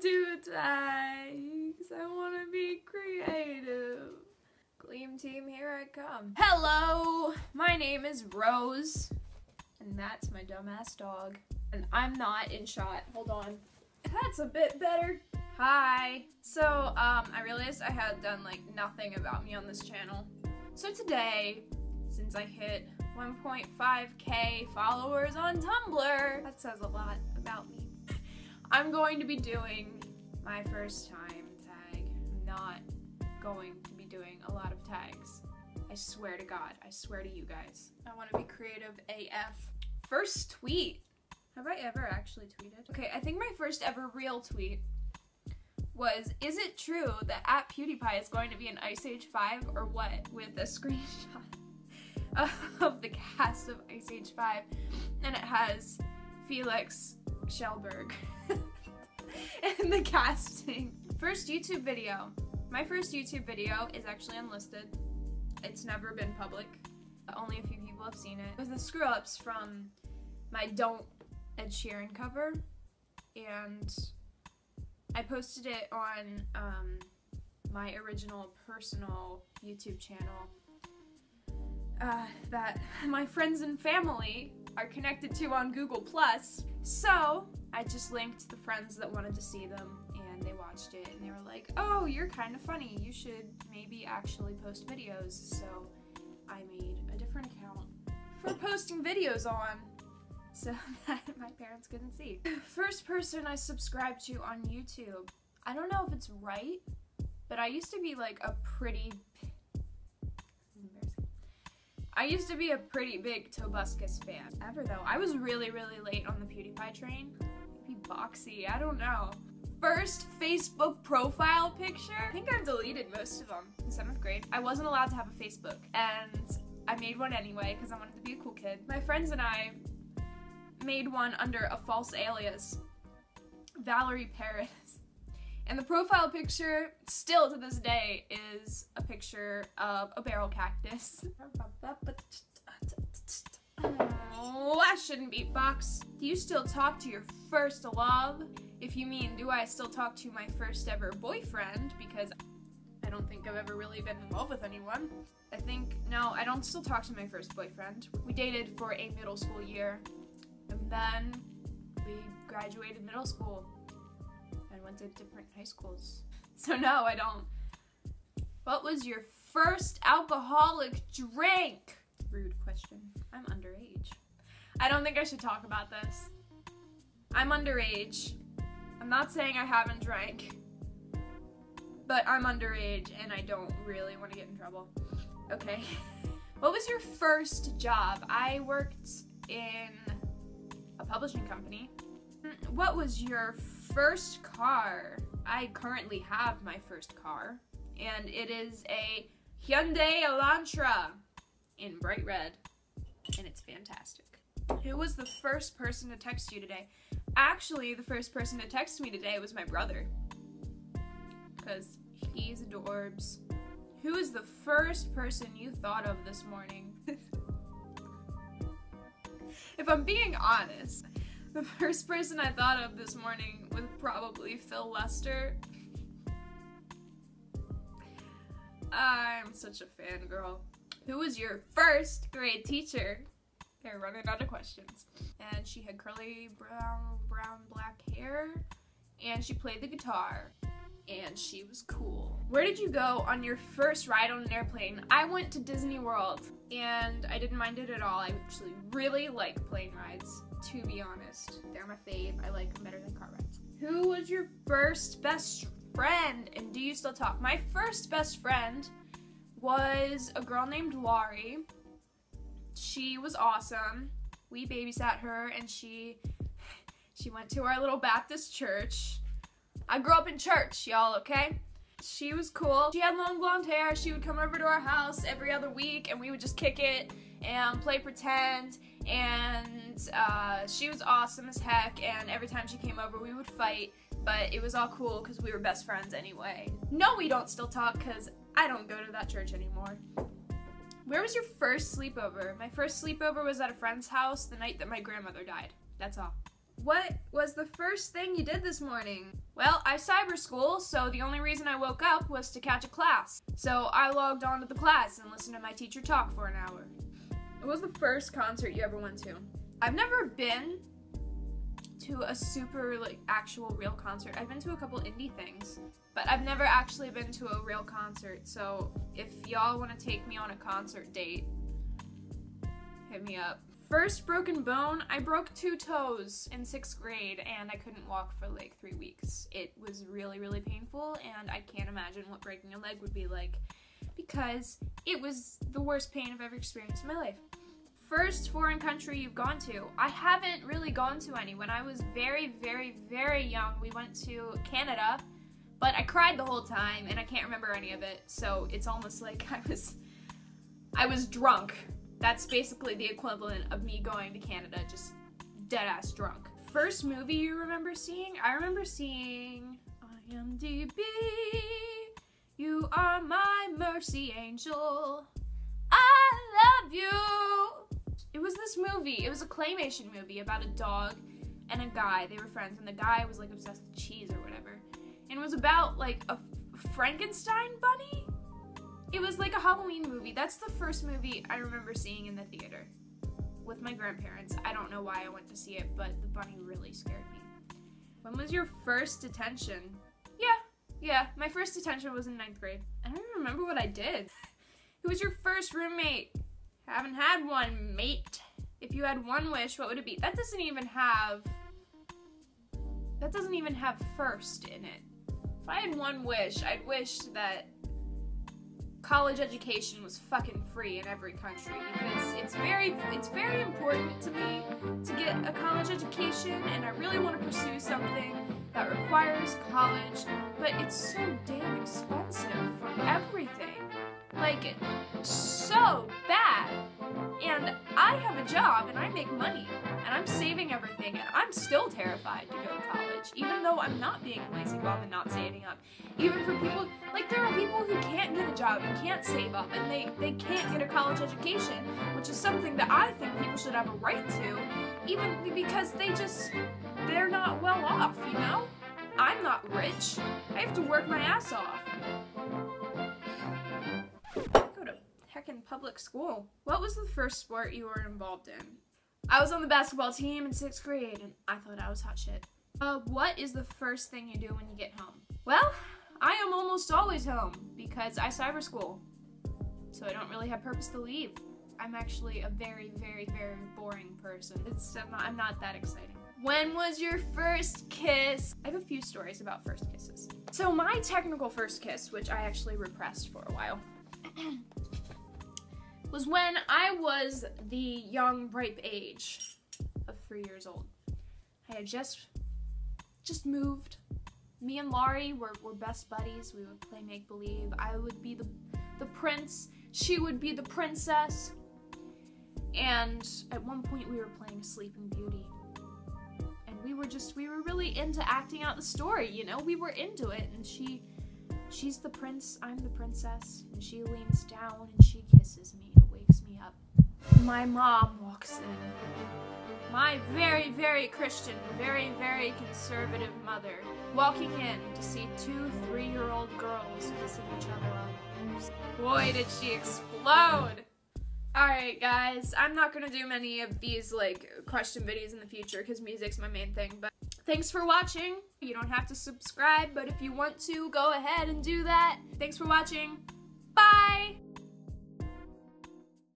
do tags. I want to be creative. Gleam team, here I come. Hello, my name is Rose, and that's my dumbass dog. And I'm not in shot. Hold on. That's a bit better. Hi. So, I realized I had done like nothing about me on this channel. So today, since I hit 1.5k followers on Tumblr, that says a lot about me, I'm going to be doing my first time tag. I'm not going to be doing a lot of tags. I swear to God, I swear to you guys. I want to be creative AF. First tweet. Have I ever actually tweeted? Okay, I think my first ever real tweet was, is it true that @PewDiePie is going to be in Ice Age 5 or what? With a screenshot of the cast of Ice Age 5, and it has Felix Schellberg in the casting. First YouTube video. My first YouTube video is actually unlisted. It's never been public. Only a few people have seen it. It was the screw-ups from my Don't Ed Sheeran cover, and I posted it on my original personal YouTube channel that my friends and family are connected to on Google+. So I just linked the friends that wanted to see them, and they watched it, and they were like, oh, you're kind of funny, you should maybe actually post videos. So I made a different account for posting videos on, so that my parents couldn't see. First person I subscribed to on YouTube. I don't know if it's right, but I used to be like a pretty... This is embarrassing. I used to be a pretty big Tobuscus fan. Ever though. I was really late on the PewDiePie train. Maybe Boxy, I don't know. First Facebook profile picture? I think I've deleted most of them in 7th grade. I wasn't allowed to have a Facebook, and I made one anyway because I wanted to be a cool kid. My friends and I made one under a false alias, Valerie Paris. And the profile picture, still to this day, is a picture of a barrel cactus. Oh, I shouldn't beatbox. Do you still talk to your first love? If you mean, do I still talk to my first ever boyfriend? Because I don't think I've ever really been in love with anyone. No, I don't still talk to my first boyfriend. We dated for a middle school year, and then we graduated middle school and went to different high schools. So no, I don't. What was your first alcoholic drink? Rude question. I'm underage. I don't think I should talk about this. I'm underage. I'm not saying I haven't drank, but I'm underage and I don't really want to get in trouble. Okay. What was your first job? I worked in a publishing company. What was your first car? I currently have my first car, and it is a Hyundai Elantra in bright red, and it's fantastic. Who was the first person to text you today? Actually, the first person to text me today was my brother, because he's adorbs. Who is the first person you thought of this morning? If I'm being honest, the first person I thought of this morning was probably Phil Lester. I'm such a fangirl. Who was your first grade teacher? They're running out of questions. And she had curly brown black hair, and she played the guitar, and she was cool. Where did you go on your first ride on an airplane? I went to Disney World, and I didn't mind it at all. I actually really like plane rides, to be honest. They're my fave. I like them better than car rides. Who was your first best friend, and do you still talk? My first best friend was a girl named Laurie. She was awesome. We babysat her, and she went to our little Baptist church. I grew up in church, y'all, okay? She was cool. She had long blonde hair. She would come over to our house every other week, and we would just kick it and play pretend, and she was awesome as heck, and every time she came over we would fight, but it was all cool because we were best friends anyway. No, we don't still talk because I don't go to that church anymore. Where was your first sleepover? My first sleepover was at a friend's house the night that my grandmother died. That's all. What was the first thing you did this morning? Well, I cyber school, so the only reason I woke up was to catch a class. So I logged on to the class and listened to my teacher talk for an hour. What was the first concert you ever went to? I've never been to a super, actual real concert. I've been to a couple indie things, but I've never actually been to a real concert. So if y'all want to take me on a concert date, hit me up. First broken bone, I broke 2 toes in 6th grade and I couldn't walk for 3 weeks. It was really, really painful and I can't imagine what breaking a leg would be like because it was the worst pain I've ever experienced in my life. First foreign country you've gone to? I haven't really gone to any. When I was very, very, very young, we went to Canada, but I cried the whole time and I can't remember any of it, so it's almost like I was drunk. That's basically the equivalent of me going to Canada, just dead-ass drunk. First movie you remember seeing? I remember seeing IMDb, You Are My Mercy Angel, I Love You. It was this movie, it was a claymation movie about a dog and a guy. They were friends, and the guy was obsessed with cheese or whatever. And it was about a Frankenstein bunny? It was a Halloween movie. That's the first movie I remember seeing in the theater with my grandparents. I don't know why I went to see it, but the bunny really scared me. When was your first detention? Yeah, my first detention was in 9th grade. I don't even remember what I did. Who was your first roommate? Haven't had one, mate. If you had one wish, what would it be? That doesn't even have first in it. If I had one wish, I'd wish that college education was fucking free in every country because it's very important to me to get a college education, and I really want to pursue something that requires college, but it's so damn expensive for everything. So bad. And I have a job and I make money and I'm saving everything and I'm still terrified to go to college, even though I'm not being a lazy bum and not saving up. Even for people, there are people who can't get a job and can't save up and they can't get a college education, which is something that I think people should have a right to, even because they're not well off, you know? I'm not rich. I have to work my ass off. In public school. What was the first sport you were involved in? I was on the basketball team in 6th grade and I thought I was hot shit. What is the first thing you do when you get home? Well, I am almost always home because I cyber school, so I don't really have purpose to leave. I'm actually a very, very, very boring person. I'm not that exciting. When was your first kiss? I have a few stories about first kisses. So my technical first kiss, which I actually repressed for a while, was when I was the young, ripe age of 3 years old. I had just moved. Me and Laurie were best buddies. We would play make-believe. I would be the prince. She would be the princess. And at one point we were playing Sleeping Beauty. And we were really into acting out the story, you know? We were into it, and she's the prince, I'm the princess, and she leans down and she kisses me. It wakes me up. My mom walks in. My very, very Christian, very, very conservative mother walking in to see 2 3-year-old girls kissing each other on the lips. Boy, did she explode! Alright guys, I'm not gonna do many of these question videos in the future because music's my main thing, but thanks for watching. You don't have to subscribe, but if you want to, go ahead and do that. Thanks for watching.